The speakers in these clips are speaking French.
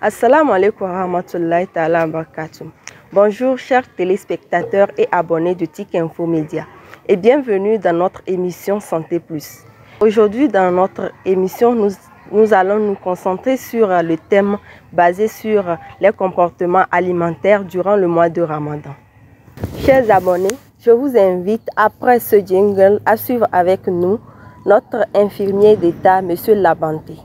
Assalamu alaikum wa rahmatullahi ta'ala wa barakatuh. Bonjour chers téléspectateurs et abonnés de TIC Info Média et bienvenue dans notre émission Santé Plus. Aujourd'hui dans notre émission, nous allons nous concentrer sur le thème basé sur les comportements alimentaires durant le mois de Ramadan. Chers abonnés, je vous invite après ce jingle à suivre avec nous notre infirmier d'État, M. Labanté.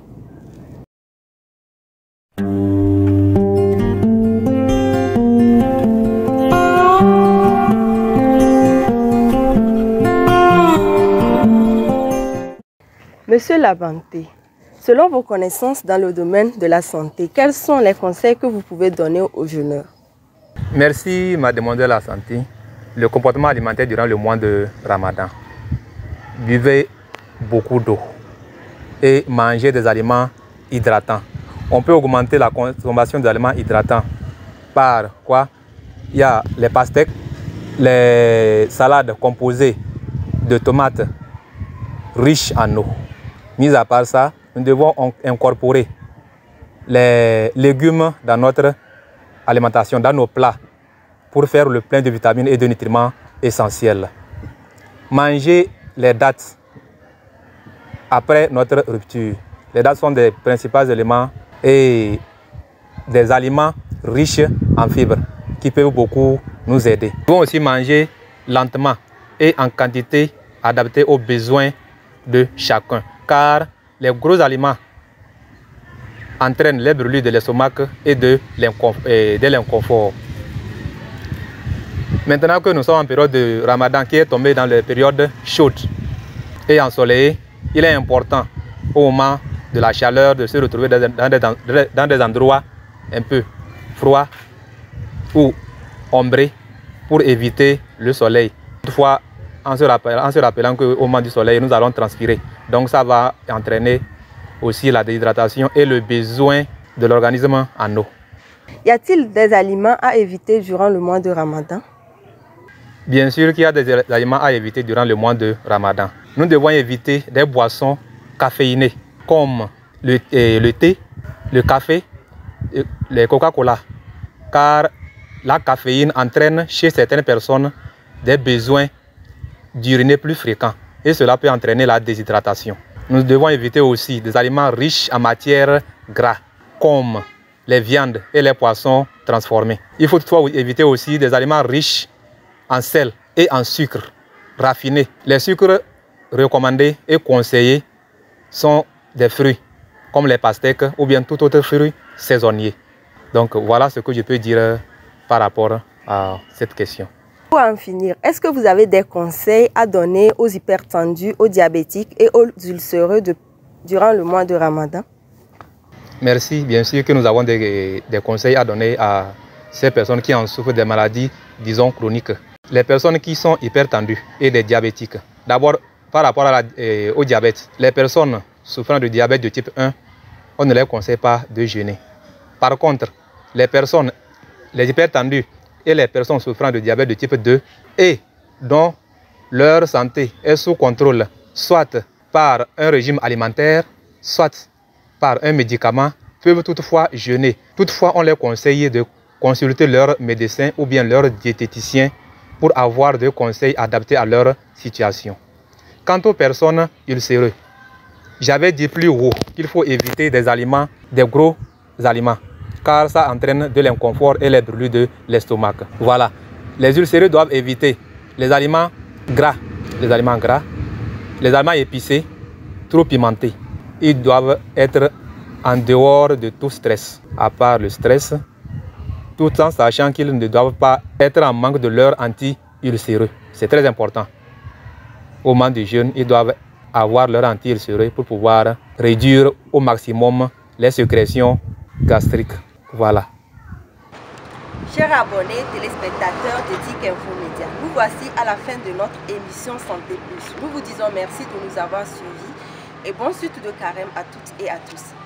Monsieur Labanté, selon vos connaissances dans le domaine de la santé, quels sont les conseils que vous pouvez donner aux jeûneurs? Merci, mademoiselle la santé. Le comportement alimentaire durant le mois de Ramadan. Buvez beaucoup d'eau et mangez des aliments hydratants. On peut augmenter la consommation d'aliments hydratants par quoi? Il y a les pastèques, les salades composées de tomates riches en eau. Mis à part ça, nous devons incorporer les légumes dans notre alimentation, dans nos plats, pour faire le plein de vitamines et de nutriments essentiels. Manger les dattes après notre rupture. Les dattes sont des principaux éléments et des aliments riches en fibres qui peuvent beaucoup nous aider. Nous devons aussi manger lentement et en quantité adaptée aux besoins de chacun, car les gros aliments entraînent les brûlures de l'estomac et de l'inconfort. Maintenant que nous sommes en période de Ramadan qui est tombée dans les périodes chaudes et ensoleillées, il est important au moment de la chaleur de se retrouver dans des endroits un peu froids ou ombrés pour éviter le soleil. Toutefois, en se rappelant qu'au moment du soleil, nous allons transpirer. Donc ça va entraîner aussi la déshydratation et le besoin de l'organisme en eau. Y a-t-il des aliments à éviter durant le mois de Ramadan? Bien sûr qu'il y a des aliments à éviter durant le mois de Ramadan. Nous devons éviter des boissons caféinées comme le thé, le café, le Coca-Cola. Car la caféine entraîne chez certaines personnes des besoins d'uriner plus fréquents et cela peut entraîner la déshydratation. Nous devons éviter aussi des aliments riches en matières grasses comme les viandes et les poissons transformés. Il faut toutefois éviter aussi des aliments riches en sel et en sucre raffiné. Les sucres recommandés et conseillés sont des fruits comme les pastèques ou bien tout autre fruit saisonnier. Donc voilà ce que je peux dire par rapport à cette question. Pour en finir, est-ce que vous avez des conseils à donner aux hypertendus, aux diabétiques et aux ulcéreux durant le mois de Ramadan? Merci. Bien sûr que nous avons des conseils à donner à ces personnes qui en souffrent des maladies, disons, chroniques. Les personnes qui sont hypertendues et des diabétiques. D'abord, par rapport au diabète, les personnes souffrant de diabète de type 1, on ne leur conseille pas de jeûner. Par contre, les hypertendus et les personnes souffrant de diabète de type 2 et dont leur santé est sous contrôle, soit par un régime alimentaire, soit par un médicament, peuvent toutefois jeûner. Toutefois, on leur conseille de consulter leur médecin ou bien leur diététicien pour avoir des conseils adaptés à leur situation. Quant aux personnes ulcéreuses, j'avais dit plus haut qu'il faut éviter des aliments, des gros aliments, car ça entraîne de l'inconfort et les brûlures de l'estomac. Voilà. Les ulcéreux doivent éviter les aliments gras, les aliments épicés, trop pimentés. Ils doivent être en dehors de tout stress, à part le stress, tout en sachant qu'ils ne doivent pas être en manque de leur anti-ulcéreux. C'est très important. Au moment du jeûne, ils doivent avoir leur anti-ulcéreux pour pouvoir réduire au maximum les sécrétions gastriques. Voilà. Chers abonnés, téléspectateurs de TIC Info Média, nous voici à la fin de notre émission Santé Plus. Nous vous disons merci de nous avoir suivis et bonne suite de carême à toutes et à tous.